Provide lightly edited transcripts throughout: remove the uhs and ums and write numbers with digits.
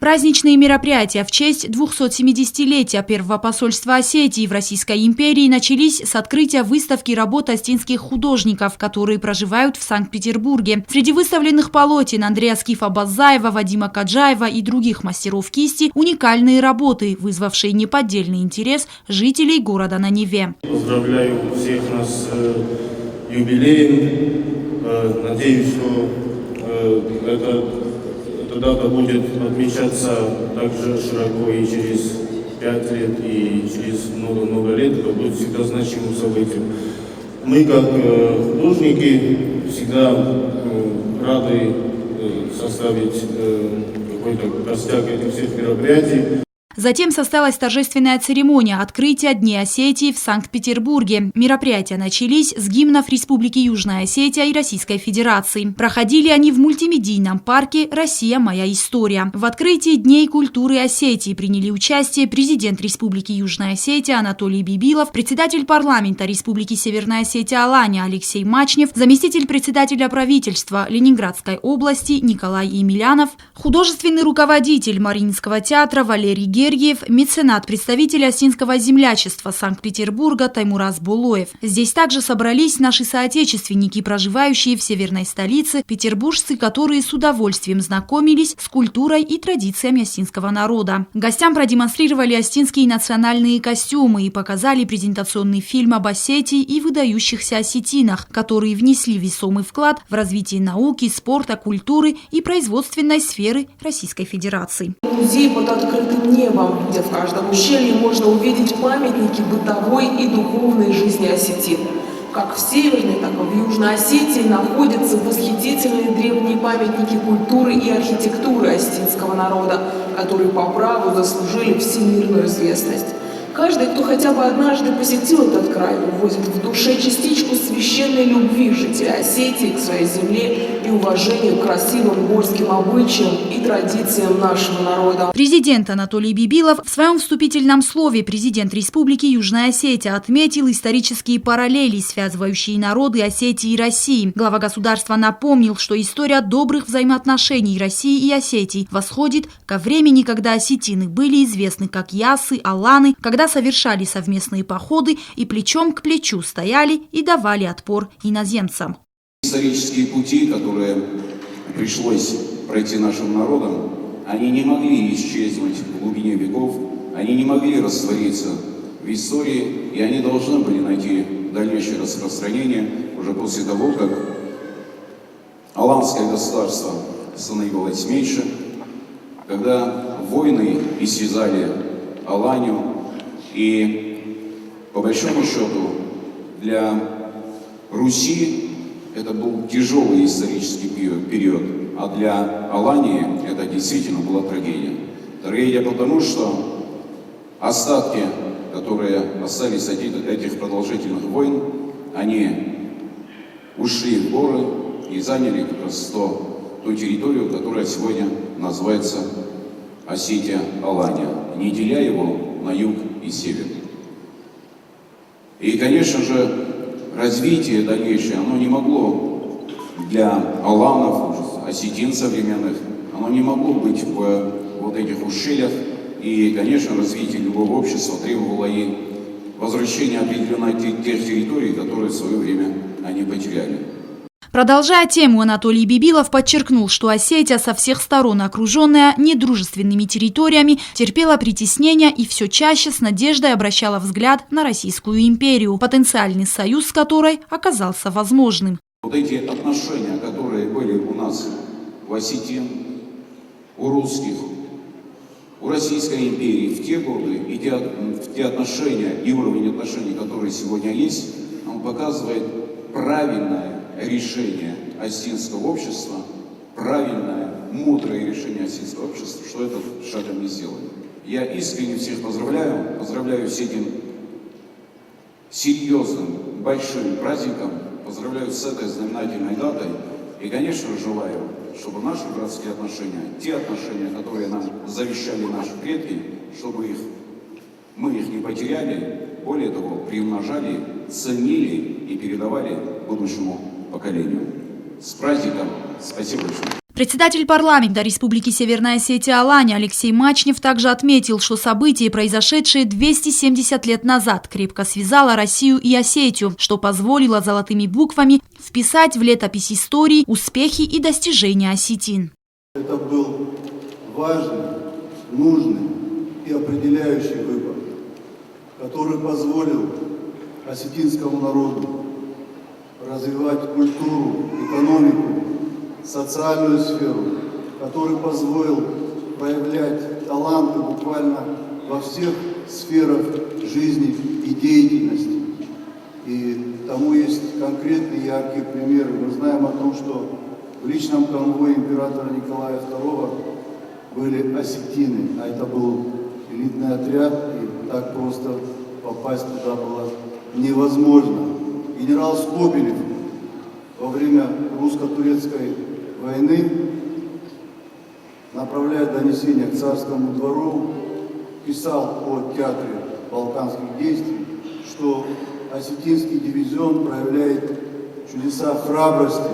Праздничные мероприятия в честь 270-летия первого посольства Осетии в Российской империи начались с открытия выставки работ остинских художников, которые проживают в Санкт-Петербурге. Среди выставленных полотен Андрея Скифа-Базаева, Вадима Каджаева и других мастеров кисти уникальные работы, вызвавшие неподдельный интерес жителей города на Неве. Поздравляю всех нас с юбилеем. Надеюсь, что эта дата будет отмечаться также широко и через 5 лет, и через много-много лет. Это будет всегда значимым событием. Мы, как художники, всегда рады составить какой-то костяк этих всех мероприятий. Затем состоялась торжественная церемония открытия Дней Осетии в Санкт-Петербурге. Мероприятия начались с гимнов Республики Южная Осетия и Российской Федерации. Проходили они в мультимедийном парке «Россия. Моя история». В открытии Дней культуры Осетии приняли участие президент Республики Южная Осетия Анатолий Бибилов, председатель парламента Республики Северная Осетия Алания Алексей Мачнев, заместитель председателя правительства Ленинградской области Николай Емелянов, художественный руководитель Мариинского театра Валерий Гергиев, меценат, представитель Осетинского землячества Санкт-Петербурга Таймураз Булоев. Здесь также собрались наши соотечественники, проживающие в северной столице, петербуржцы, которые с удовольствием знакомились с культурой и традициями осетинского народа. Гостям продемонстрировали осетинские национальные костюмы и показали презентационный фильм об Осетии и выдающихся осетинах, которые внесли весомый вклад в развитие науки, спорта, культуры и производственной сферы Российской Федерации. Музей под открытым небом, где в каждом ущелье можно увидеть памятники бытовой и духовной жизни осетин. Как в Северной, так и в Южной Осетии находятся восхитительные древние памятники культуры и архитектуры осетинского народа, которые по праву заслужили всемирную известность. Каждый, кто хотя бы однажды посетил этот край, увозит в душе частичку священной любви жителя Осетии к своей земле и уважения к красивым горским обычаям и традициям нашего народа. Президент Анатолий Бибилов в своем вступительном слове президент Республики Южная Осетия отметил исторические параллели, связывающие народы Осетии и России. Глава государства напомнил, что история добрых взаимоотношений России и Осетии восходит ко времени, когда осетины были известны как ясы, аланы, когда совершали совместные походы и плечом к плечу стояли и давали отпор иноземцам. Исторические пути, которые пришлось пройти нашим народам, они не могли исчезнуть в глубине веков, они не могли раствориться в истории, и они должны были найти дальнейшее распространение уже после того, как аланское государство становилось меньше, когда войны исчезали Аланию. И по большому счету для Руси это был тяжелый исторический период, а для Алании это действительно была трагедия. Трагедия потому, что остатки, которые остались от этих продолжительных войн, они ушли в горы и заняли как раз ту территорию, которая сегодня называется Осетия-Алания, не деля его на юг и север. И, конечно же, развитие дальнейшее, оно не могло для аланов, осетин современных, оно не могло быть в вот этих ущельях. И, конечно, развитие любого общества требовало и возвращения определенной тех территорий, которые в свое время они потеряли. Продолжая тему, Анатолий Бибилов подчеркнул, что Осетия, со всех сторон окруженная недружественными территориями, терпела притеснения и все чаще с надеждой обращала взгляд на Российскую империю, потенциальный союз с которой оказался возможным. Вот эти отношения, которые были у нас в Осетии, у русских, у Российской империи в те годы, и те отношения и уровень отношений, которые сегодня есть, он показывает правильное решение осетинского общества, правильное, мудрое решение осетинского общества, что этот шаг они сделали. Я искренне всех поздравляю с этим серьезным, большим праздником, поздравляю с этой знаменательной датой и, конечно, желаю, чтобы наши братские отношения, те отношения, которые нам завещали наши предки, чтобы мы их не потеряли, более того, приумножали, ценили и передавали будущему поколению. С праздником! Спасибо большое! Председатель парламента Республики Северная Осетия Алания Алексей Мачнев также отметил, что события, произошедшие 270 лет назад, крепко связало Россию и Осетию, что позволило золотыми буквами вписать в летопись истории успехи и достижения осетин. Это был важный, нужный и определяющий выбор, который позволил осетинскому народу развивать культуру, экономику, социальную сферу, который позволил проявлять таланты буквально во всех сферах жизни и деятельности. И тому есть конкретные яркие примеры. Мы знаем о том, что в личном конвое императора Николая II были осетины, а это был элитный отряд, и так просто попасть туда было невозможно. Генерал Скобелев во время русско-турецкой войны, направляя донесение к царскому двору, писал о театре балканских действий, что осетинский дивизион проявляет чудеса храбрости,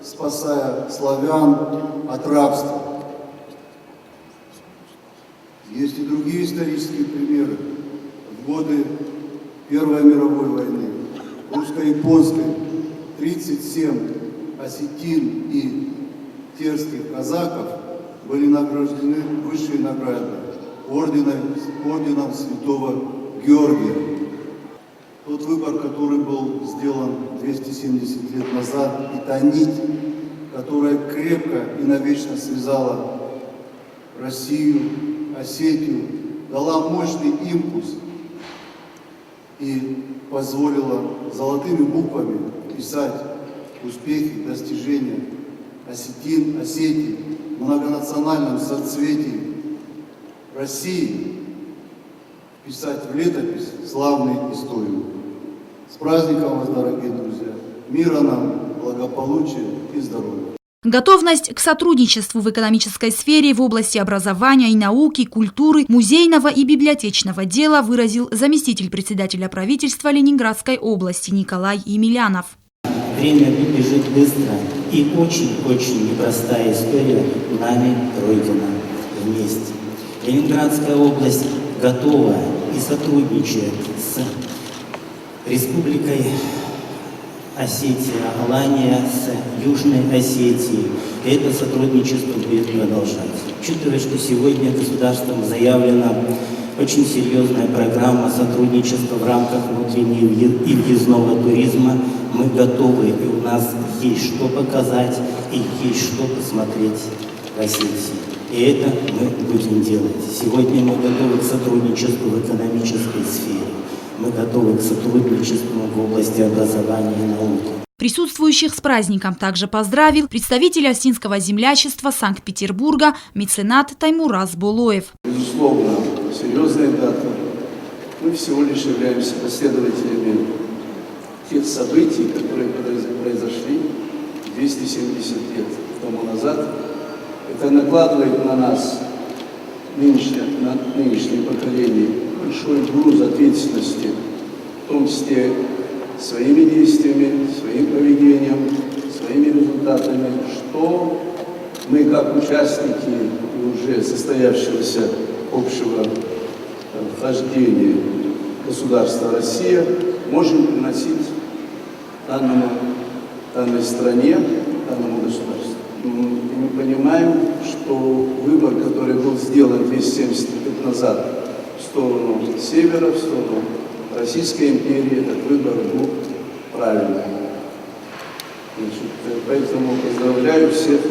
спасая славян от рабства. Есть и другие исторические примеры. В годы Первой мировой войны, русско-японской, 37 осетин и терских казаков были награждены высшей наградой орденом Святого Георгия. Тот выбор, который был сделан 270 лет назад, и та нить, которая крепко и навечно связала Россию, Осетию, дала мощный импульс и позволила золотыми буквами писать успехи, достижения осетин, Осетии, многонациональном соцветии России, писать в летопись славную историю. С праздником вас, дорогие друзья! Мира нам, благополучия и здоровья! Готовность к сотрудничеству в экономической сфере в области образования и науки, культуры, музейного и библиотечного дела выразил заместитель председателя правительства Ленинградской области Николай Емелянов. Время бежит быстро, и очень-очень непростая история нами пройдена вместе. Ленинградская область готова и сотрудничает с Республикой Осетия, Алания, с Южной Осетией. И это сотрудничество будет продолжать. Учитывая, что сегодня государством заявлена очень серьезная программа сотрудничества в рамках внутреннего и въездного туризма, мы готовы, и у нас есть что показать, и есть что посмотреть в Осетии. И это мы будем делать. Сегодня мы готовы к сотрудничеству в экономической сфере. Мы готовы к сотрудничеству в области образования и науки. Присутствующих с праздником также поздравил представитель осетинского землячества Санкт-Петербурга меценат Таймураз Булоев. Безусловно, серьезная дата. Мы всего лишь являемся последователями тех событий, которые произошли 270 лет тому назад. Это накладывает на нас, на нынешнее поколение, большой груз ответственности, в том числе своими действиями, своим поведением, своими результатами, что мы, как участники уже состоявшегося общего вхождения государства Россия, можем приносить данной стране, данному государству. И мы понимаем, что выбор, который был сделан 270 лет назад в сторону севера, в сторону Российской империи, этот выбор был правильный. Поэтому поздравляю всех.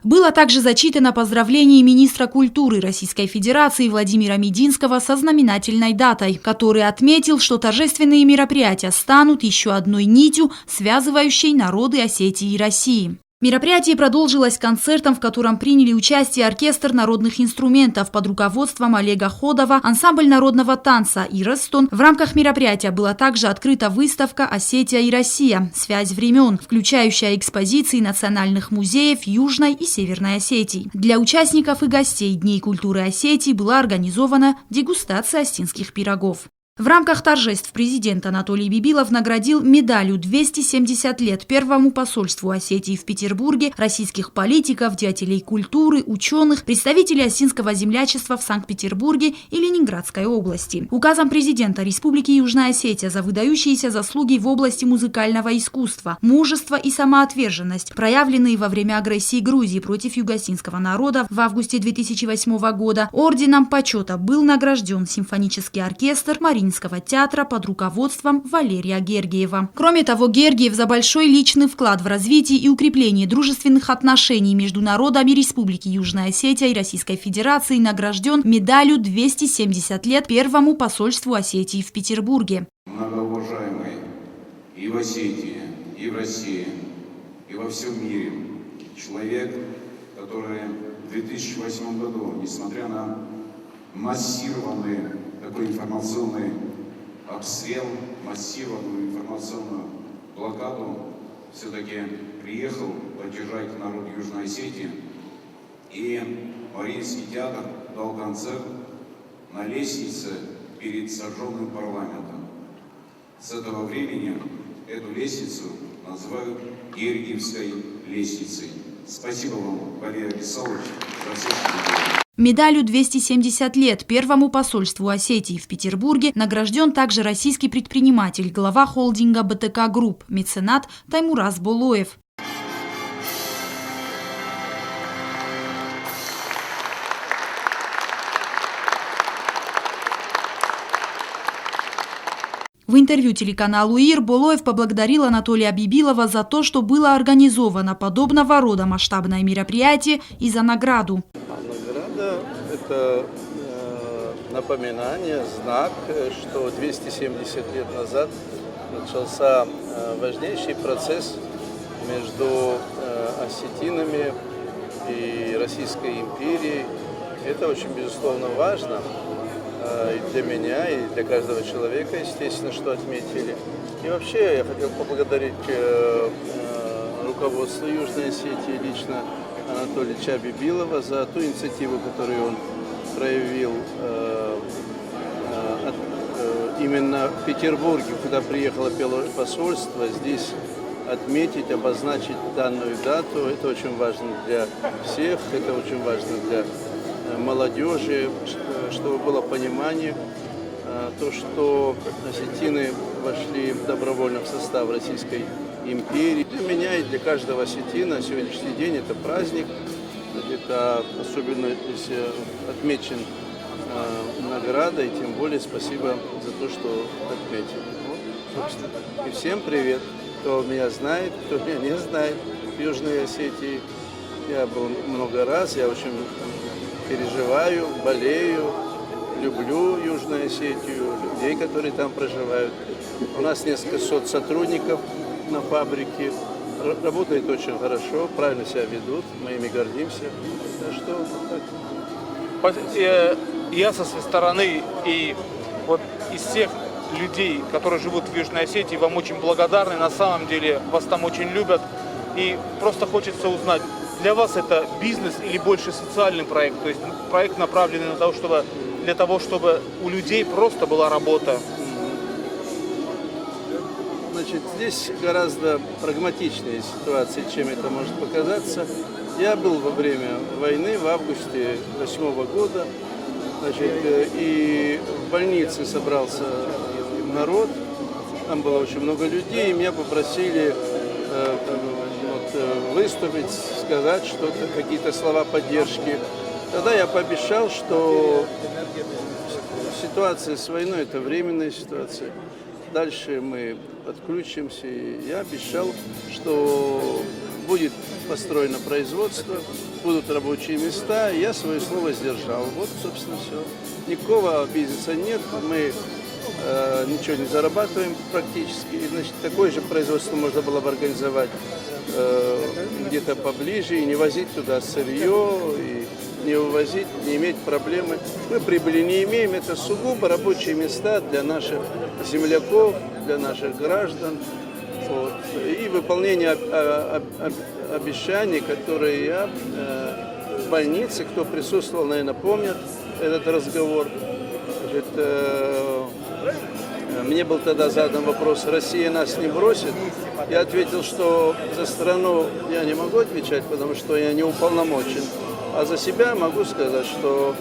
Было также зачитано поздравление министра культуры Российской Федерации Владимира Мединского со знаменательной датой, который отметил, что торжественные мероприятия станут еще одной нитью, связывающей народы Осетии и России. Мероприятие продолжилось концертом, в котором приняли участие оркестр народных инструментов под руководством Олега Ходова, ансамбль народного танца «Иростон». В рамках мероприятия была также открыта выставка «Осетия и Россия. Связь времен», включающая экспозиции национальных музеев Южной и Северной Осетии. Для участников и гостей Дней культуры Осетии была организована дегустация осетинских пирогов. В рамках торжеств президент Анатолий Бибилов наградил медалью 270 лет первому посольству Осетии в Петербурге российских политиков, деятелей культуры, ученых, представителей осетинского землячества в Санкт-Петербурге и Ленинградской области. Указом президента Республики Южная Осетия за выдающиеся заслуги в области музыкального искусства, мужество и самоотверженность, проявленные во время агрессии Грузии против юго-осетинского народа в августе 2008 года, орденом почета был награжден симфонический оркестр Мариинского театра под руководством Валерия Гергиева. Кроме того, Гергиев за большой личный вклад в развитие и укрепление дружественных отношений между народами Республики Южная Осетия и Российской Федерации награжден медалью 270 лет первому посольству Осетии в Петербурге. Многоуважаемый и в Осетии, и в России, и во всем мире человек, который в 2008 году, несмотря на массированный такой информационный обстрел, массированную информационную блокаду, все-таки приехал поддержать народ Южной Осетии, и Мариинский театр дал концерт на лестнице перед сожженным парламентом. С этого времени эту лестницу называют Гергиевской лестницей. Спасибо вам, Валерий Александрович, за все, что вы делаете. Медалью 270 лет первому посольству Осетии в Петербурге награжден также российский предприниматель, глава холдинга БТК Групп, меценат Таймураз Болоев. В интервью телеканалу ИР Болоев поблагодарил Анатолия Бибилова за то, что было организовано подобного рода масштабное мероприятие, и за награду. Награда – это напоминание, знак, что 270 лет назад начался важнейший процесс между осетинами и Российской империей. Это очень, безусловно, важно. И для меня, и для каждого человека, естественно, что отметили. И вообще я хотел поблагодарить руководство Южной Осетии, лично Анатолия Бибилова, за ту инициативу, которую он проявил именно в Петербурге, куда приехало посольство, здесь отметить, обозначить данную дату. Это очень важно для всех, это очень важно для молодежи, чтобы было понимание, то, что осетины вошли добровольно в состав Российской империи. Для меня и для каждого осетина сегодняшний день это праздник, это особенно если отмечен наградой, тем более спасибо за то, что отметили. Вот, и всем привет, кто меня знает, кто меня не знает в Южной Осетии. Я был много раз, я очень переживаю, болею, люблю Южную Осетию, людей, которые там проживают. У нас несколько сот сотрудников на фабрике. Работает очень хорошо, правильно себя ведут, мы ими гордимся. Так что так. Я со своей стороны и вот из всех людей, которые живут в Южной Осетии, вам очень благодарны. На самом деле вас там очень любят. И просто хочется узнать, для вас это бизнес или больше социальный проект? То есть проект направленный на то, чтобы, для того, чтобы у людей просто была работа? Значит, здесь гораздо прагматичнее ситуация, чем это может показаться. Я был во время войны в августе 2008 года. Значит, и в больнице собрался народ, там было очень много людей, и меня попросили выступить, сказать что-то, какие-то слова поддержки. Тогда я пообещал, что ситуация с войной – это временная ситуация. Дальше мы подключимся. И я обещал, что будет построено производство, будут рабочие места, и я свое слово сдержал. Вот, собственно, все. Никакого бизнеса нет, мы ничего не зарабатываем практически. Значит, такое же производство можно было бы организовать где-то поближе и не возить туда сырье, и не увозить, не иметь проблемы. Мы прибыли не имеем, это сугубо рабочие места для наших земляков, для наших граждан. Вот. И выполнение обещаний, которые я в больнице, кто присутствовал, наверное, помнит этот разговор. Значит, Мне был тогда задан вопрос, Россия нас не бросит? Я ответил, что за страну я не могу отвечать, потому что я не уполномочен. А за себя могу сказать, что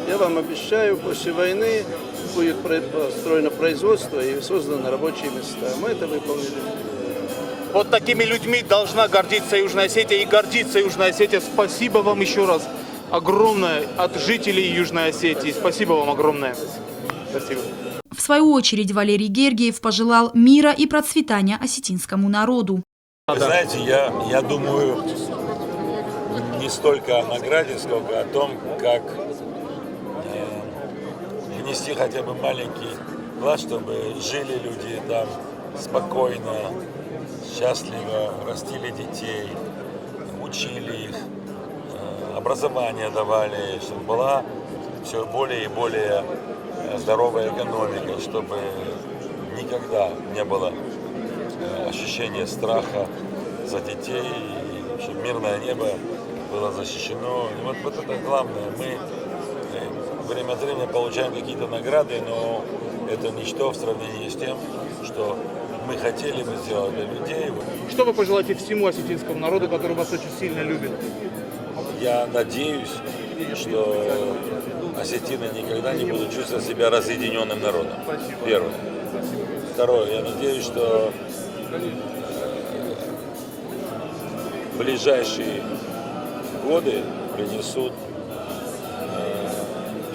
я вам обещаю, после войны будет построено производство и созданы рабочие места. Мы это выполнили. Вот такими людьми должна гордиться Южная Осетия, и гордится Южная Осетия. Спасибо вам еще раз огромное от жителей Южной Осетии. Спасибо вам огромное. Спасибо. В свою очередь Валерий Гергиев пожелал мира и процветания осетинскому народу. Вы знаете, я думаю не столько о награде, сколько о том, как внести хотя бы маленький вклад, чтобы жили люди там спокойно, счастливо, растили детей, учили их, образование давали, чтобы была все более и более здоровая экономика, чтобы никогда не было ощущения страха за детей, и чтобы мирное небо было защищено. И вот это главное. Мы время от времени получаем какие-то награды, но это ничто в сравнении с тем, что мы хотели бы сделать для людей. Что вы пожелаете всему осетинскому народу, который вас очень сильно любит? Я надеюсь, что осетины никогда не будут чувствовать себя разъединенным народом. Первое. Второе. Я надеюсь, что ближайшие годы принесут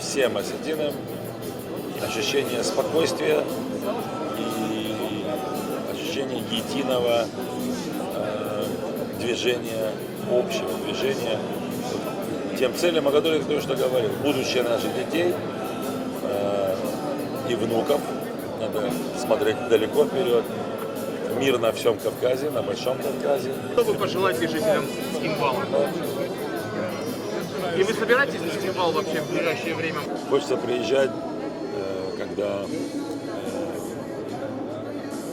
всем осетинам ощущение спокойствия и ощущение единого движения, общего движения тем целям, о которых я только что говорил. Будущее наших детей и внуков. Надо смотреть далеко вперед. Мир на всем Кавказе, на Большом Кавказе. Что вы пожелаете жителям Цхинвала? И вы собираетесь в Цхинвал вообще в ближайшее время? Хочется приезжать, когда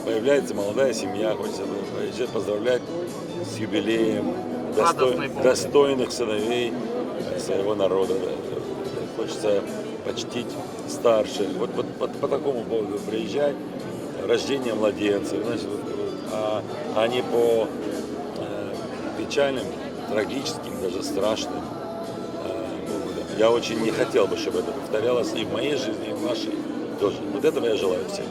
появляется молодая семья, хочется приезжать, поздравлять с юбилеем достойных сыновей своего народа. Хочется почтить старших. Вот по такому поводу приезжать, рождение младенцев, значит, а не по печальным, трагическим, даже страшным поводам. Я очень не хотел бы, чтобы это повторялось и в моей жизни, и в вашей тоже. Вот этого я желаю всем.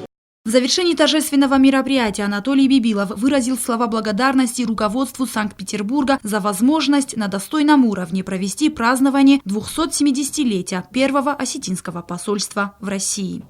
В завершении торжественного мероприятия Анатолий Бибилов выразил слова благодарности руководству Санкт-Петербурга за возможность на достойном уровне провести празднование 270-летия первого осетинского посольства в России.